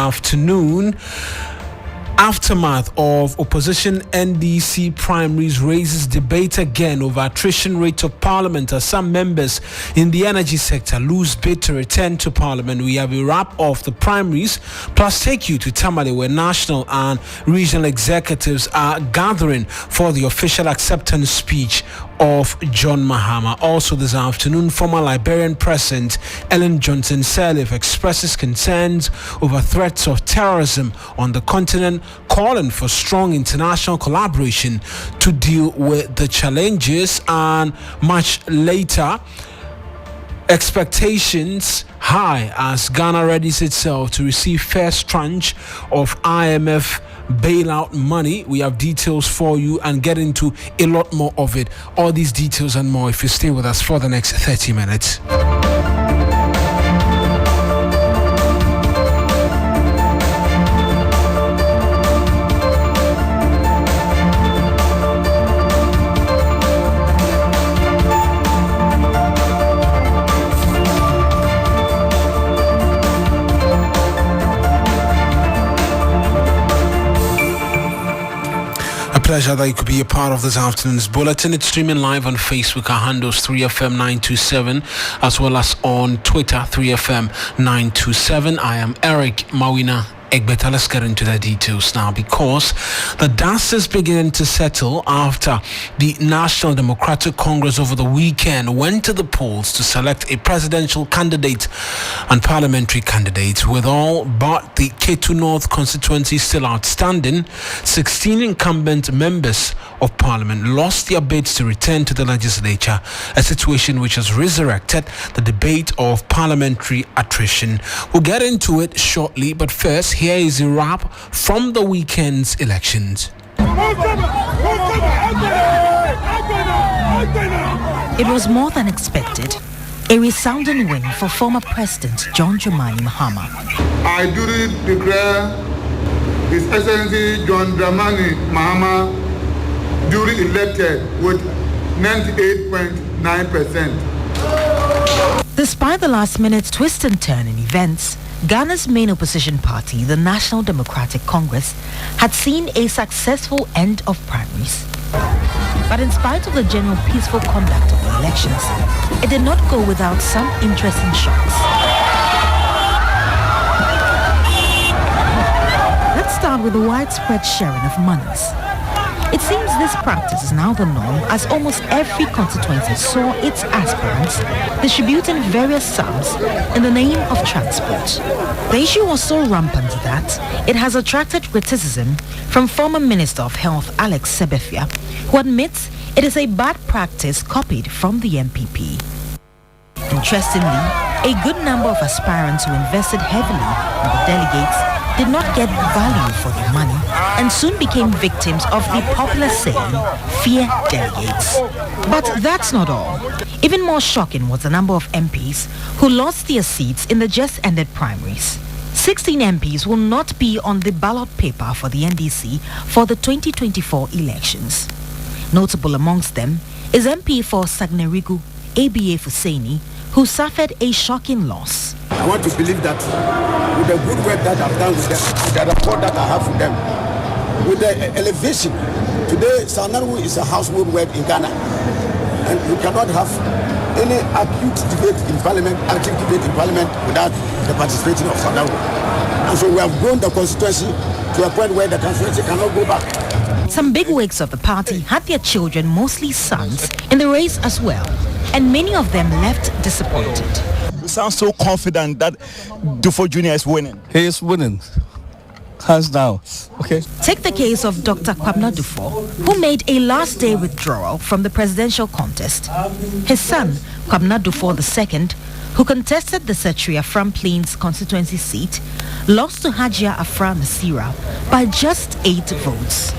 afternoon. Aftermath of opposition NDC primaries raises debate again over attrition rate of parliament as some members in the energy sector lose bid to return to parliament. We have a wrap of the primaries, plus take you to Tamale, where national and regional executives are gathering for the official acceptance speech of John Mahama. Also this afternoon, former Liberian President Ellen Johnson Sirleaf expresses concerns over threats of terrorism on the continent, calling for strong international collaboration to deal with the challenges. And much later, expectations high as Ghana readies itself to receive first tranche of IMF bailout money. We have details for you and get into a lot more of it. All these details and more if you stay with us for the next 30 minutes. Pleasure that you could be a part of this afternoon's bulletin. It's streaming live on Facebook. Our handles 3FM927 as well as on Twitter 3FM927. I am Eric Mawuena Egbeta. Let's get into the details now, because the dust is beginning to settle after the National Democratic Congress over the weekend went to the polls to select a presidential candidate and parliamentary candidates. With all but the Ketu North constituency still outstanding, 16 incumbent members of parliament lost their bids to return to the legislature, a situation which has resurrected the debate of parliamentary attrition. We'll get into it shortly, but first, here is a wrap from the weekend's elections. It was more than expected. A resounding win for former President John Dramani Mahama. I duly declare His Excellency John Dramani Mahama duly elected with 98.9%. Despite the last-minute twist and turn in events, Ghana's main opposition party, the National Democratic Congress, had seen a successful end of primaries. But in spite of the general peaceful conduct of the elections, it did not go without some interesting shocks. Let's start with the widespread sharing of monies. It seems this practice is now the norm, as almost every constituency saw its aspirants distributing various sums in the name of transport. The issue was so rampant that it has attracted criticism from former Minister of Health Alex Sebefia, who admits it is a bad practice copied from the MPP. Interestingly, a good number of aspirants who invested heavily in the delegates did not get value for their money and soon became victims of the popular saying, fear delegates. But that's not all. Even more shocking was the number of MPs who lost their seats in the just ended primaries. 16 MPs will not be on the ballot paper for the NDC for the 2024 elections. Notable amongst them is MP for Sagnerigu, ABA Fuseni, who suffered a shocking loss. I want to believe that with the good work that I've done with them, with the report that I have with them, with the elevation, today Sanaru is a household word in Ghana, and we cannot have any acute debate in parliament, without the participation of Sanaru. And so we have grown the constituency to a point where the constituency cannot go back. Some bigwigs of the party had their children, mostly sons, in the race as well, and many of them left disappointed. You sound so confident that Dufo Jr. is winning. He is winning. Hands down. Okay. Take the case of Dr. Kwabena Dufo, who made a last-day withdrawal from the presidential contest. His son, Kwabena Dufo II, who contested the Setria from Plains constituency seat, lost to Hajia Afra Nasira by just 8 votes.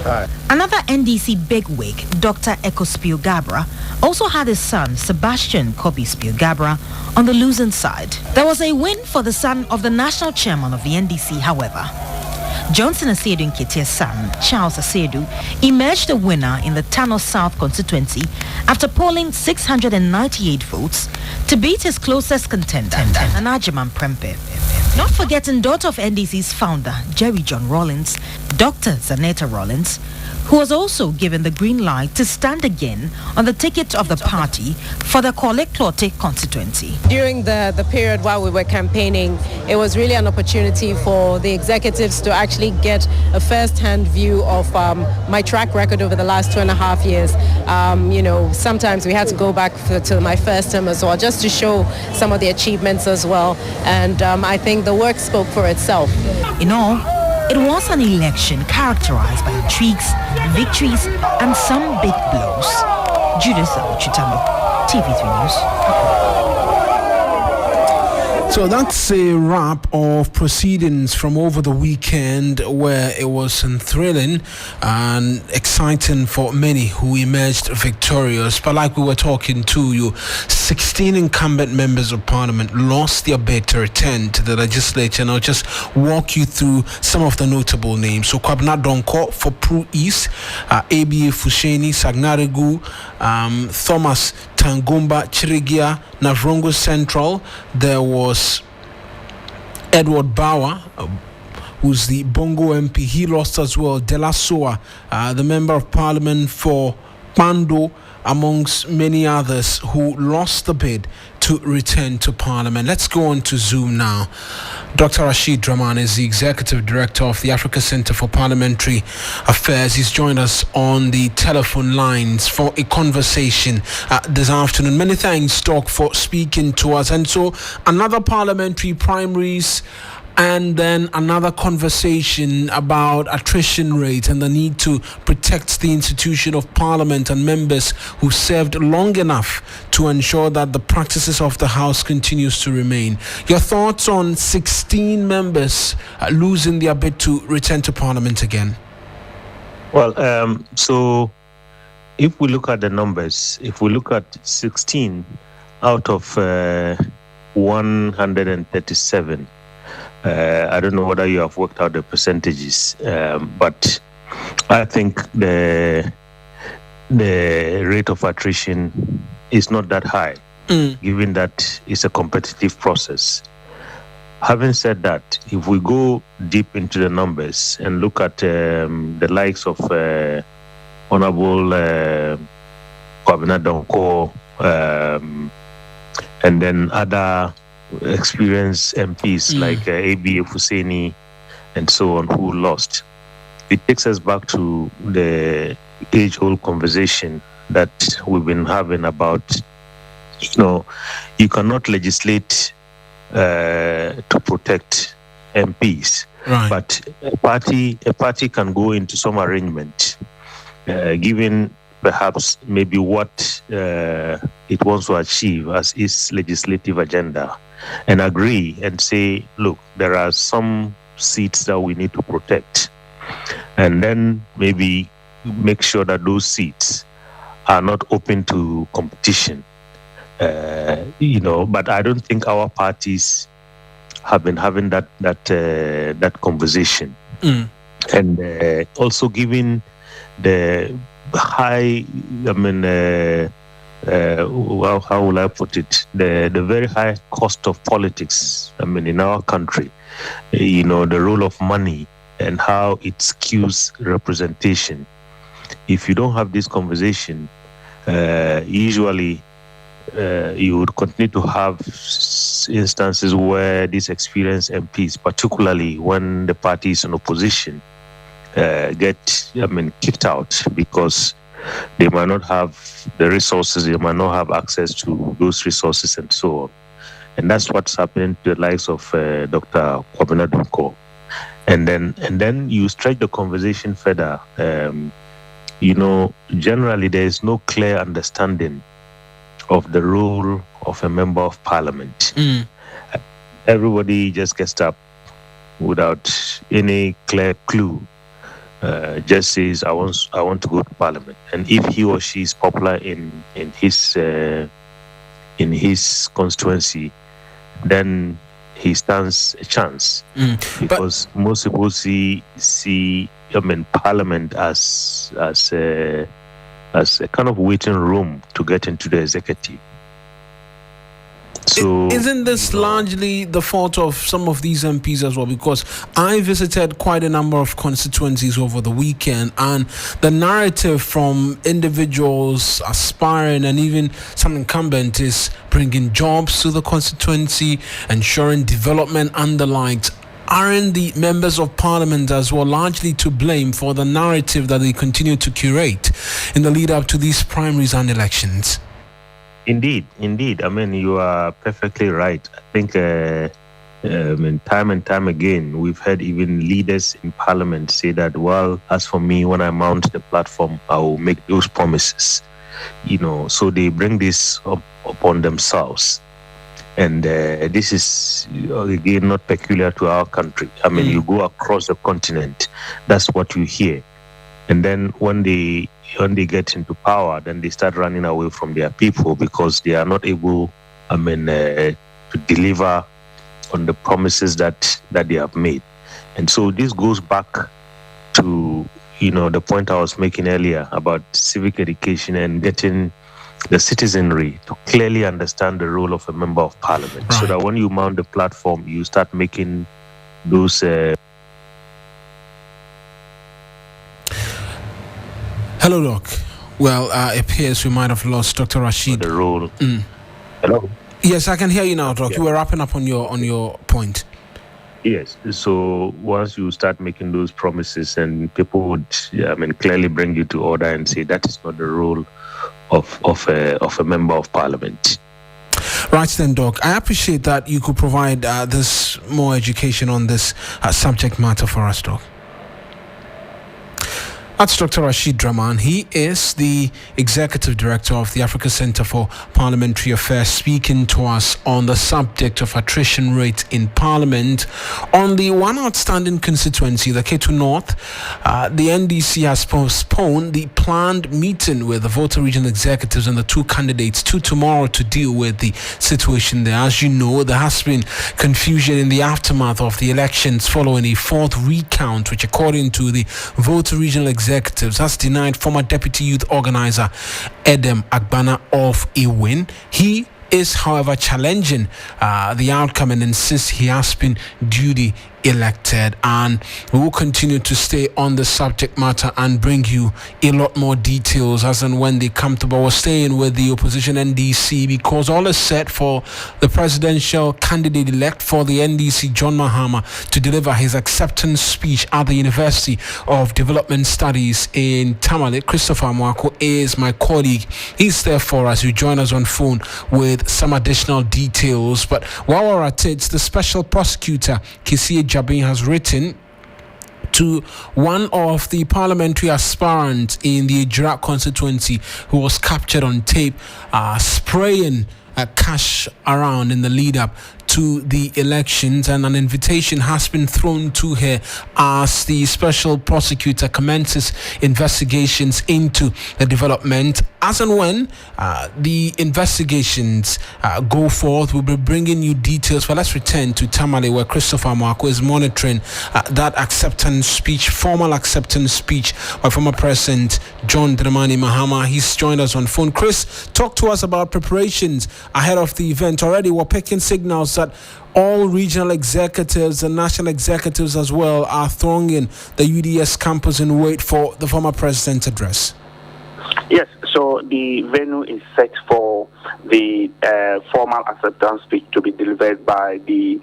Another NDC bigwig, Dr. Eko Spiogabra, also had his son, Sebastian Kobi Spiogabra, on the losing side. There was a win for the son of the national chairman of the NDC, however. Johnson Asiedu Nketiah's son, Charles Asiedu, emerged the winner in the Tano South constituency after polling 698 votes to beat his closest contender, Anajiman Prempe. Not forgetting daughter of NDC's founder, Jerry John Rawlings, Dr. Zanetta Rawlings, who was also given the green light to stand again on the ticket of the party for the Korle-Klote constituency. During the period while we were campaigning, it was really an opportunity for the executives to actually get a first-hand view of my track record over the last 2.5 years. Sometimes we had to go back to my first term as well, just to show some of the achievements as well. And I think the work spoke for itself. In all, it was an election characterized by intrigues, victories, and some big blows. Judith Chutamo, TV3 News. So that's a wrap of proceedings from over the weekend, where it was thrilling and exciting for many who emerged victorious. But like we were talking to you, 16 incumbent members of parliament lost their bid to return to the legislature. And I'll just walk you through some of the notable names. So Kwabena Donko for Pru East, ABA Fusheni, Sagnaregu, Thomas Tangumba Chirigia, Navrongo Central. There was Edward Bauer, who's the Bongo MP. He lost as well. Dela Soa, the member of parliament for Pando, amongst many others who lost the bid to return to parliament. Let's go on to Zoom now. Dr. Rashid Draman is the executive director of the Africa Center for Parliamentary Affairs. He's joined us on the telephone lines for a conversation this afternoon. Many thanks, Doc, for speaking to us. And so another parliamentary primaries, and then another conversation about attrition rate and the need to protect the institution of parliament and members who served long enough to ensure that the practices of the House continues to remain. Your thoughts on 16 members losing their bid to return to parliament again? Well, so if we look at the numbers, if we look at 16 out of 137, I don't know whether you have worked out the percentages, but I think the rate of attrition is not that high, given that it's a competitive process. Having said that, if we go deep into the numbers and look at the likes of Honorable Kwabena Donko and then other experienced MPs like ABA Fuseni and so on who lost, it takes us back to the age-old conversation that we've been having about, you cannot legislate to protect MPs, right. But a party can go into some arrangement, given perhaps maybe what it wants to achieve as its legislative agenda, and agree and say, look, there are some seats that we need to protect, and then maybe make sure that those seats are not open to competition. But I don't think our parties have been having that conversation, and also given the high, how will I put it? The very high cost of politics, in our country, the role of money and how it skews representation. If you don't have this conversation, usually you would continue to have instances where these experienced MPs, particularly when the party is in opposition, get kicked out because they might not have the resources, they might not have access to those resources and so on. And that's what's happening to the likes of Dr. Kwabena Donko. And then you stretch the conversation further. Generally there is no clear understanding of the role of a member of parliament. Everybody just gets up without any clear clue. Just says, I want to go to parliament, and if he or she is popular in his constituency, then he stands a chance. Because most people see parliament as a kind of waiting room to get into the executive. So isn't this largely the fault of some of these MPs as well? Because I visited quite a number of constituencies over the weekend, and the narrative from individuals aspiring and even some incumbent is bringing jobs to the constituency, ensuring development and the likes. Aren't the members of parliament as well largely to blame for the narrative that they continue to curate in the lead up to these primaries and elections? Indeed. I mean, you are perfectly right. I think time and time again, we've heard even leaders in parliament say that, well, as for me, when I mount the platform, I will make those promises. So they bring this upon themselves. And this is, again, not peculiar to our country. I mean, you go across the continent, that's what you hear. And then when they get into power, then they start running away from their people because they are not able, to deliver on the promises that they have made. And so this goes back to, the point I was making earlier about civic education and getting the citizenry to clearly understand the role of a member of parliament, right, so that when you mount the platform, you start making those... Hello, Doc. Well, it appears we might have lost Dr. Rashid. The role. Hello? Yes, I can hear you now, Doc. Yeah. You were wrapping up on your point. Yes. So once you start making those promises, and people would, clearly bring you to order and say that is not the role of a member of parliament. Right then, Doc. I appreciate that you could provide this more education on this subject matter for us, Doc. That's Dr. Rashid Draman. He is the Executive Director of the Africa Center for Parliamentary Affairs, speaking to us on the subject of attrition rate in Parliament. On the one outstanding constituency, the Ketu North, the NDC has postponed the planned meeting with the voter regional executives and the two candidates to tomorrow to deal with the situation there. As you know, there has been confusion in the aftermath of the elections following a fourth recount, which, according to the voter regional executives, has denied former deputy youth organizer Edem Agbana of a win. He is, however, challenging the outcome and insists he has been duly elected, and we will continue to stay on the subject matter and bring you a lot more details as and when they come to. But we're staying with the opposition NDC because all is set for the presidential candidate-elect for the NDC, John Mahama, to deliver his acceptance speech at the University of Development Studies in Tamale. Christopher Mwako is my colleague. He's there for us. You join us on phone with some additional details. But while we're at it, the special prosecutor, Kisie Jabin, has written to one of the parliamentary aspirants in the Ejura constituency who was captured on tape spraying cash around in the lead up to the elections, and an invitation has been thrown to her as the special prosecutor commences investigations into the development. As and when the investigations go forth, we'll be bringing you details. But let's return to Tamale, where Christopher Mwako is monitoring that acceptance speech, formal acceptance speech by former President John Dramani Mahama. He's joined us on phone. Chris, talk to us about preparations ahead of the event. Already we're picking signals that all regional executives and national executives as well are thronging the UDS campus in wait for the former president's address. Yes, so the venue is set for the formal acceptance speech to be delivered by the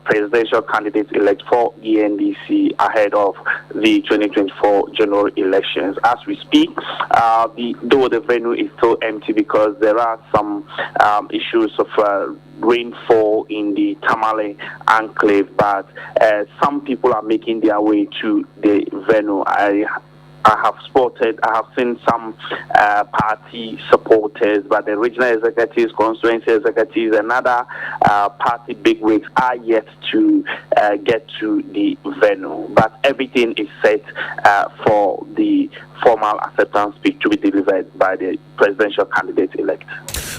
presidential candidate-elect for the NDC ahead of the 2024 general elections. As we speak, though the venue is still empty because there are some issues of rainfall in the Tamale enclave, but some people are making their way to the venue. I have seen some party supporters, but the regional executives, constituency executives, and other party bigwigs are yet to get to the venue. But everything is set for the formal acceptance speech to be delivered by the presidential candidate-elect.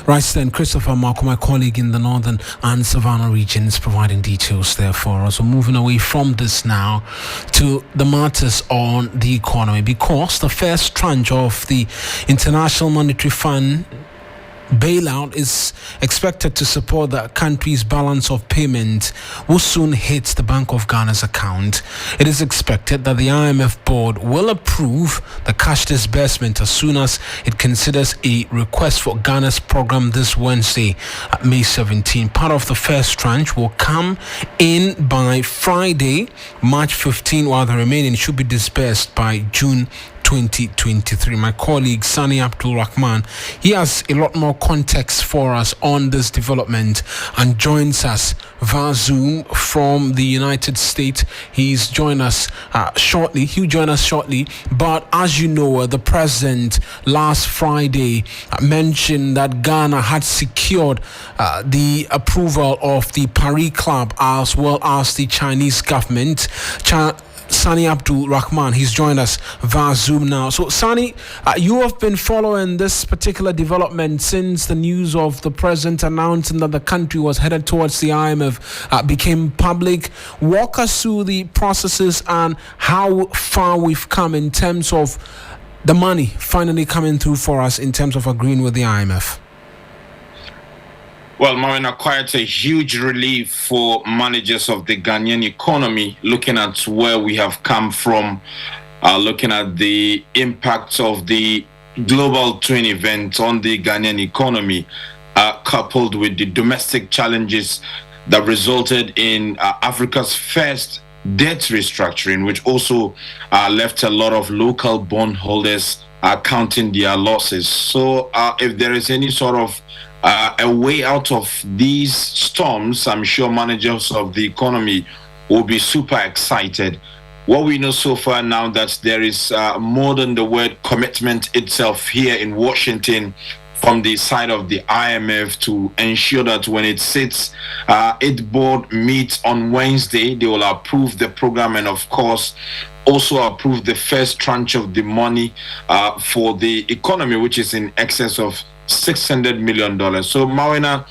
Right then, Christopher Mwako, my colleague in the northern and Savannah region, is providing details there for us. So moving away from this now to the matters on the economy, because the first tranche of the International Monetary Fund bailout is expected to support the country's balance of payment will soon hit the Bank of Ghana's account. It is expected that the IMF board will approve the cash disbursement as soon as it considers a request for Ghana's program this Wednesday, May 17. Part of the first tranche will come in by Friday, March 15, while the remaining should be disbursed by June 2023. My colleague Sani Abdul Rahman, he has a lot more context for us on this development and joins us via Zoom from the United States. He's joined us shortly. He'll join us shortly. But as you know, the president last Friday mentioned that Ghana had secured the approval of the Paris Club as well as the Chinese government. Sani Abdul Rahman, he's joined us via Zoom now. So Sani, you have been following this particular development since the news of the president announcing that the country was headed towards the IMF became public. Walk us through the processes and how far we've come in terms of the money finally coming through for us in terms of agreeing with the IMF. Well, Mawuena, quite a huge relief for managers of the Ghanaian economy, looking at where we have come from, looking at the impacts of the global twin event on the Ghanaian economy, coupled with the domestic challenges that resulted in Africa's first debt restructuring, which also left a lot of local bondholders counting their losses. So if there is any sort of a way out of these storms, I'm sure managers of the economy will be super excited. What we know so far now that there is more than the word commitment itself here in Washington from the side of the IMF to ensure that when it sits, its board meets on Wednesday, they will approve the program and of course also approve the first tranche of the money for the economy, which is in excess of $600 million. So Mawuena,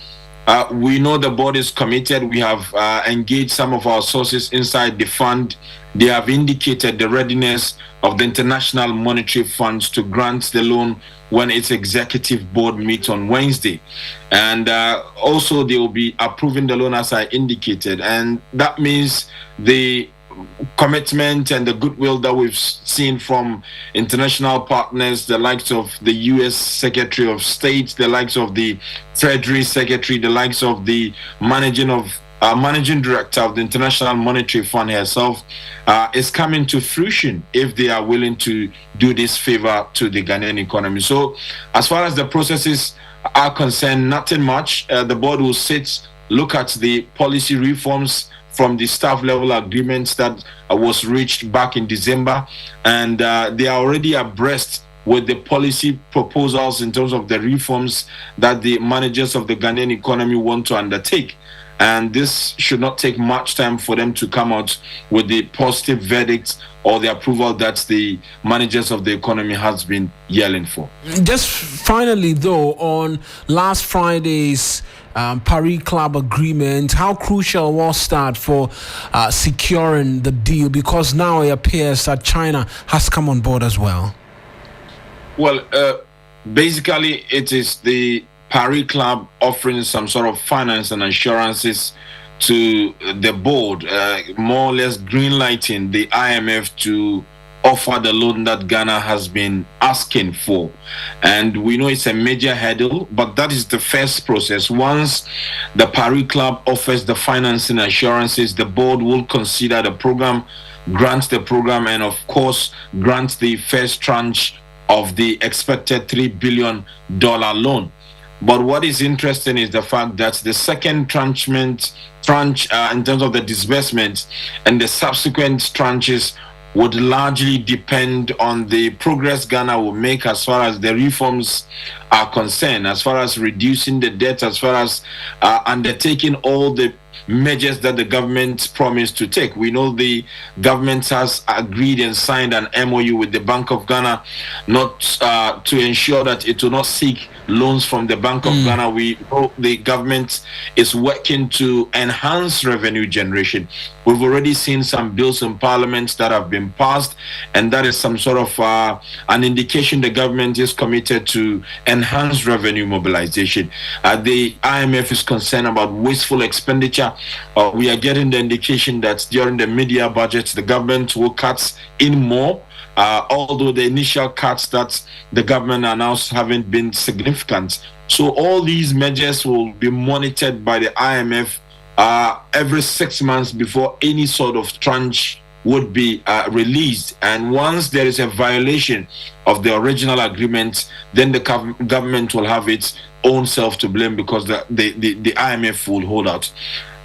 we know the board is committed. We have engaged some of our sources inside the fund. They have indicated the readiness of the International Monetary Fund to grant the loan when its executive board meets on Wednesday. And also they will be approving the loan as I indicated. And that means the commitment and the goodwill that we've seen from international partners, the likes of the U.S. Secretary of State, the likes of the Treasury Secretary, the likes of the managing director of the International Monetary Fund herself, is coming to fruition if they are willing to do this favor to the Ghanaian economy. So as far as the processes are concerned, nothing much. The board will sit, look at the policy reforms from the staff level agreements that was reached back in December, and they are already abreast with the policy proposals in terms of the reforms that the managers of the Ghanaian economy want to undertake. And this should not take much time for them to come out with the positive verdict or the approval that the managers of the economy has been yelling for. Just finally, though, on last Friday's Paris Club agreement, how crucial was that for securing the deal? Because now it appears that China has come on board as well. Well, basically, it is the Paris Club offering some sort of finance and assurances to the board, more or less greenlighting the IMF to offer the loan that Ghana has been asking for. And we know it's a major hurdle, but that is the first process. Once the Paris Club offers the financing assurances, the board will consider the program, grant the program, and of course grant the first tranche of the expected $3 billion loan. But what is interesting is the fact that the second tranche in terms of the disbursement and the subsequent tranches would largely depend on the progress Ghana will make as far as the reforms are concerned, as far as reducing the debt, as far as undertaking all the measures that the government promised to take. We know the government has agreed and signed an MOU with the Bank of Ghana not to ensure that it will not seek loans from the Bank of Ghana. We know the government is working to enhance revenue generation. We've already seen some bills in Parliament that have been passed, and that is some sort of an indication the government is committed to enhance revenue mobilization. The IMF is concerned about wasteful expenditure. We are getting the indication that during the mid-year budget, the government will cut in more. Although the initial cuts that the government announced haven't been significant. So all these measures will be monitored by the IMF every 6 months before any sort of tranche would be released. And once there is a violation of the original agreement, then the government will have its own self to blame because the IMF will hold out.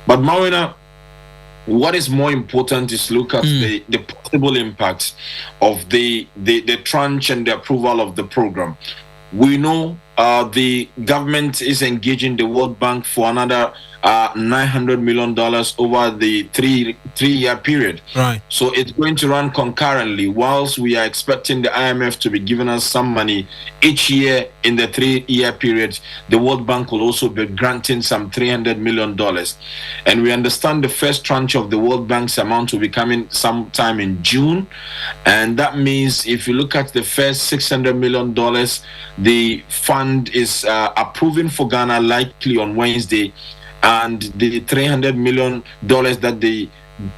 But Mawuena, what is more important is look at the possible impact of the tranche and the approval of the program. We know the government is engaging the World Bank for another $900 million over the three-year period. Right. So it's going to run concurrently. Whilst we are expecting the IMF to be giving us some money each year in the 3-year period, the World Bank will also be granting some $300 million. And we understand the first tranche of the World Bank's amount will be coming sometime in June. And that means if you look at the first $600 million, the fund is approving for Ghana likely on Wednesday. And the $300 million that the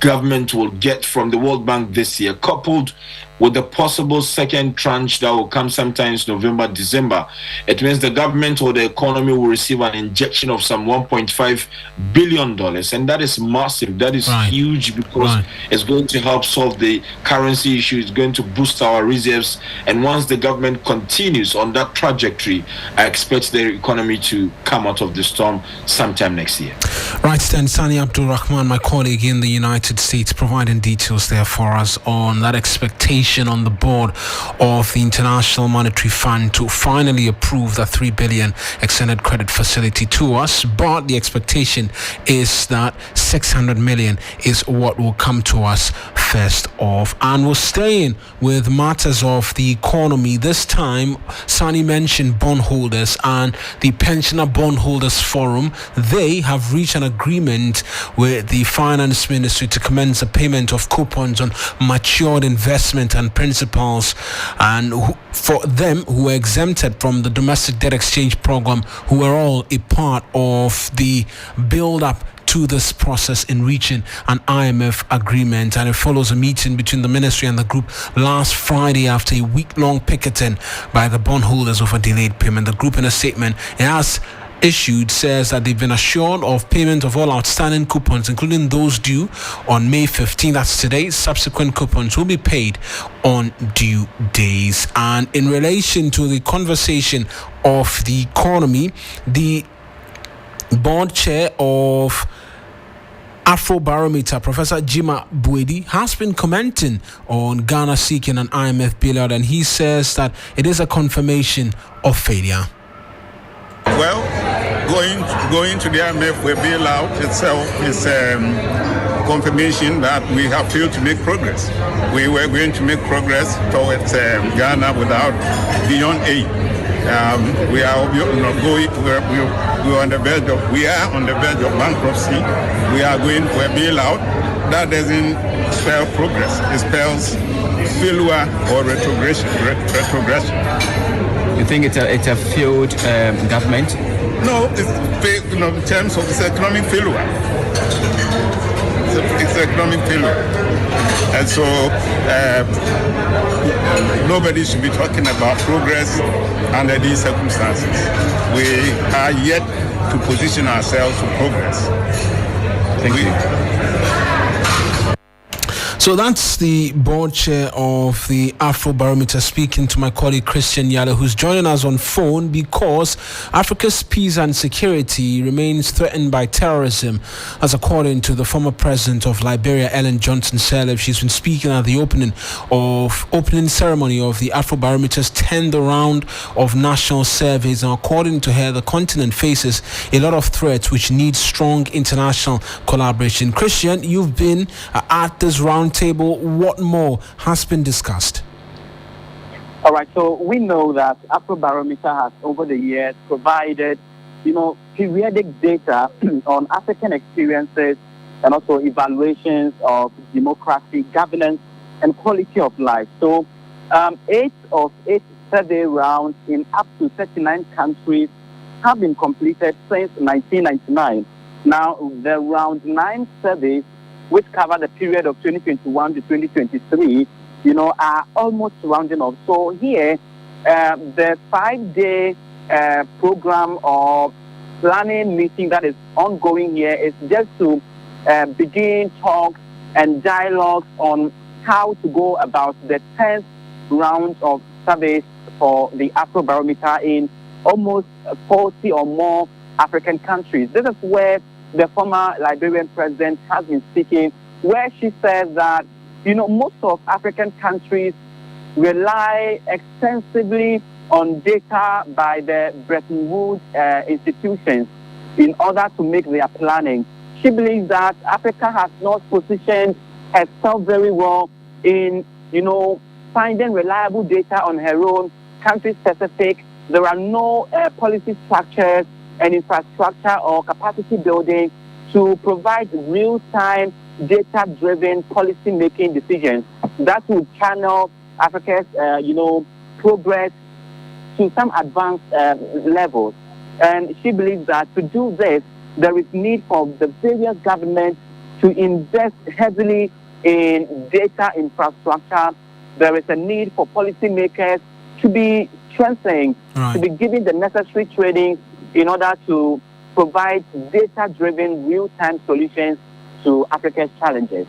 government will get from the World Bank this year, coupled with the possible second tranche that will come sometimes November, December, it means the government or the economy will receive an injection of some $1.5 billion. And that is massive. That is huge because it's going to help solve the currency issue. It's going to boost our reserves. And once the government continues on that trajectory, I expect the economy to come out of the storm sometime next year. Right, then, Sani Abdul Rahman, my colleague in the United States, providing details there for us on that expectation on the board of the International Monetary Fund to finally approve that $3 billion extended credit facility to us. But the expectation is that $600 million is what will come to us first off. And we're staying with matters of the economy. This time, Sani mentioned bondholders and the Pensioner Bondholders Forum. They have reached an agreement with the Finance Ministry to commence a payment of coupons on matured investment and principals, and for them who were exempted from the domestic debt exchange program, who were all a part of the build-up to this process in reaching an IMF agreement. And it follows a meeting between the ministry and the group last Friday after a week-long picketing by the bondholders over delayed payment. The group, in a statement it has issued, says that they've been assured of payment of all outstanding coupons, including those due on May 15. That's today. Subsequent coupons will be paid on due days. And in relation to the conversation of the economy, the board chair of Afrobarometer, Professor Jima Buedi, has been commenting on Ghana seeking an IMF bailout, and he says that it is a confirmation of failure. Well, going to the IMF for a bailout itself is confirmation that we have failed to make progress. We were going to make progress towards Ghana without beyond aid. We are on the verge of bankruptcy. We are going for a bailout. That doesn't spell progress. It spells failure or retrogression. You think it's a failed government? No, it's in terms of it's economic failure. It's economic failure, and so nobody should be talking about progress under these circumstances. We are yet to position ourselves for progress. Thank you. So that's the board chair of the Afrobarometer speaking to my colleague Christian Yala, who's joining us on phone because Africa's peace and security remains threatened by terrorism, as according to the former president of Liberia, Ellen Johnson Sirleaf. She's been speaking at the opening ceremony of the Afrobarometer's 10th round of national surveys. And according to her, the continent faces a lot of threats which need strong international collaboration. Christian, you've been at this round table. What more has been discussed? All right, so we know that Afrobarometer has over the years provided, periodic data on African experiences and also evaluations of democracy, governance, and quality of life. So 8 of 8 survey rounds in up to 39 countries have been completed since 1999. Now, the round 9 surveys, which cover the period of 2021 to 2023, are almost rounding off. So here, the 5-day program or planning meeting that is ongoing here is just to begin talks and dialogues on how to go about the 10th round of surveys for the Afrobarometer in almost 40 or more African countries. This is where the former Liberian president has been speaking, where she says that, most of African countries rely extensively on data by the Bretton Woods institutions in order to make their planning. She believes that Africa has not positioned herself very well in, finding reliable data on her own, country-specific. There are no policy structures and infrastructure or capacity building to provide real-time, data-driven policy-making decisions that would channel Africa's, progress to some advanced levels. And she believes that to do this, there is need for the various governments to invest heavily in data infrastructure. There is a need for policymakers to be strengthening, to be given the necessary training in order to provide data-driven, real-time solutions to Africa's challenges.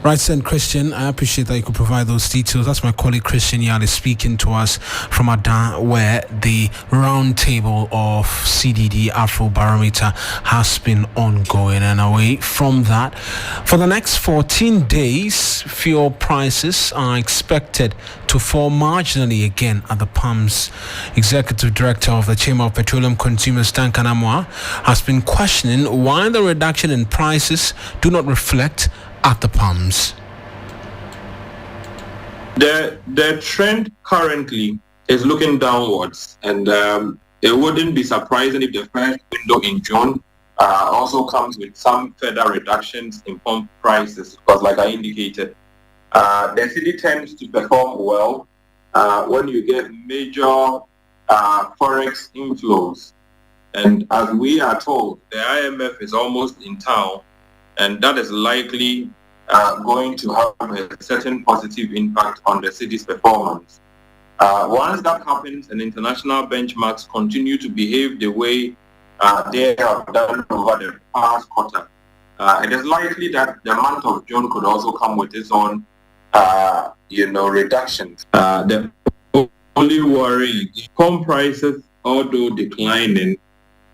Right, St. Christian, I appreciate that you could provide those details. That's my colleague Christian Yali speaking to us from Adan, where the roundtable of CDD Afrobarometer has been ongoing. And away from that, for the next 14 days, fuel prices are expected to fall marginally again at the pumps. Executive Director of the Chamber of Petroleum Consumers, Dan Kanamwa, has been questioning why the reduction in prices do not reflect at the pumps. The trend currently is looking downwards, and it wouldn't be surprising if the first window in June also comes with some further reductions in pump prices, because like I indicated, the city tends to perform well when you get major forex inflows, and as we are told, the IMF is almost in town, and that is likely going to have a certain positive impact on the city's performance. Once that happens and international benchmarks continue to behave the way they have done over the past quarter, it is likely that the month of June could also come with its own, reductions. The only worry is pump prices, although declining,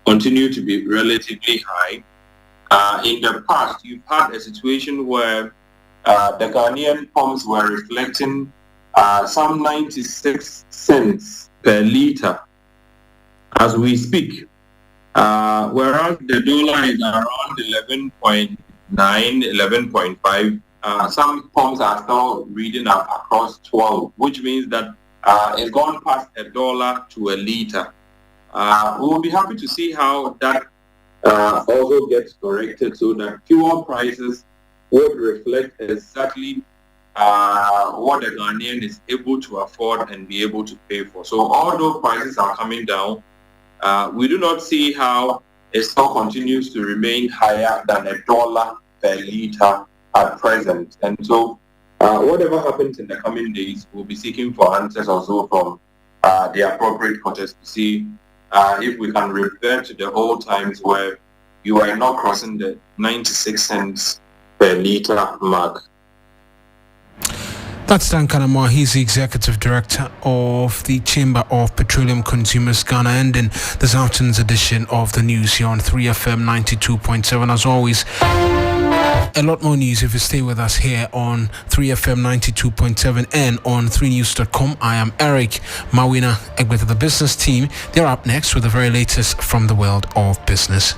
continue to be relatively high. In the past, you've had a situation where the Ghanaian pumps were reflecting some 96 cents per litre as we speak, whereas the dollar is around 11.9, 11.5. Some pumps are still reading up across 12, which means that it's gone past $1 to a litre. We will be happy to see how that also gets corrected so that fuel prices would reflect exactly what the Ghanaian is able to afford and be able to pay for. So although prices are coming down, we do not see how it still continues to remain higher than $1 per litre at present. And so whatever happens in the coming days, we'll be seeking for answers also from the appropriate quarters to see if we can revert to the old times where you are not crossing the 96 cents per litre mark. That's Dan Kanamwa. He's the Executive Director of the Chamber of Petroleum Consumers Ghana, ending this afternoon's edition of the news here on 3FM 92.7. As always, a lot more news if you stay with us here on 3FM 92.7 and on 3news.com. I am Eric Mawuena Egbeta, the business team. They're up next with the very latest from the world of business.